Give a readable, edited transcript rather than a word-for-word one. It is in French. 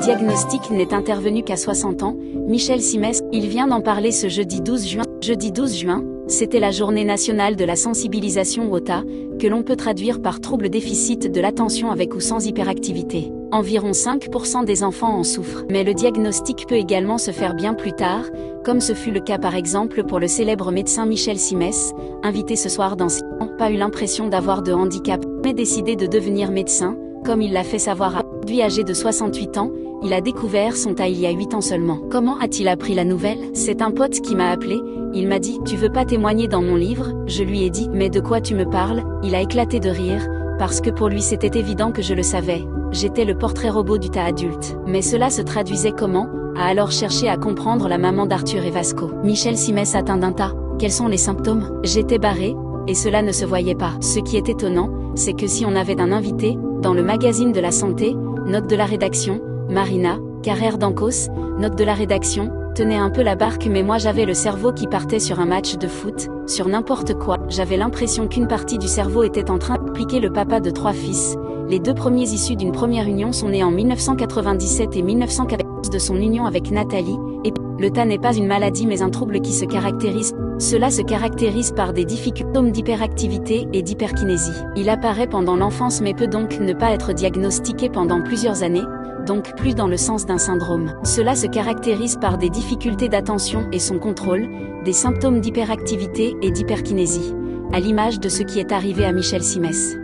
diagnostic n'est intervenu qu'à 60 ans, Michel Simès, il vient d'en parler ce jeudi 12 juin. Jeudi 12 juin, c'était la journée nationale de la sensibilisation au TAA, que l'on peut traduire par trouble déficit de l'attention avec ou sans hyperactivité. Environ 5% des enfants en souffrent. Mais le diagnostic peut également se faire bien plus tard, comme ce fut le cas par exemple pour le célèbre médecin Michel Simès, invité ce soir dans Ce n'a pas eu l'impression d'avoir de handicap, mais décidé de devenir médecin, comme il l'a fait savoir à lui âgé de 68 ans, il a découvert son TAA il y a 8 ans seulement. Comment a-t-il appris la nouvelle? C'est un pote qui m'a appelé, il m'a dit « Tu veux pas témoigner dans mon livre ?» Je lui ai dit « Mais de quoi tu me parles ?» Il a éclaté de rire, parce que pour lui c'était évident que je le savais. J'étais le portrait robot du TAA adulte. Mais cela se traduisait comment? A alors cherché à comprendre la maman d'Arthur et Vasco. Michel Simès atteint d'un TAA. Quels sont les symptômes? J'étais barré, et cela ne se voyait pas. Ce qui est étonnant, c'est que si on avait un invité, dans le magazine de la santé, note de la rédaction, Marina, Carrère d'Ancos, note de la rédaction, tenait un peu la barque mais moi j'avais le cerveau qui partait sur un match de foot, sur n'importe quoi. J'avais l'impression qu'une partie du cerveau était en train d'impliquer le papa de 3 fils. Les 2 premiers issus d'une première union sont nés en 1997 et 1914 de son union avec Nathalie, et le TAA n'est pas une maladie mais un trouble qui se caractérise. Cela se caractérise par des difficultés d'hyperactivité et d'hyperkinésie. Il apparaît pendant l'enfance mais peut donc ne pas être diagnostiqué pendant plusieurs années, donc plus dans le sens d'un syndrome. Cela se caractérise par des difficultés d'attention et son contrôle, des symptômes d'hyperactivité et d'hyperkinésie, à l'image de ce qui est arrivé à Michel Simès.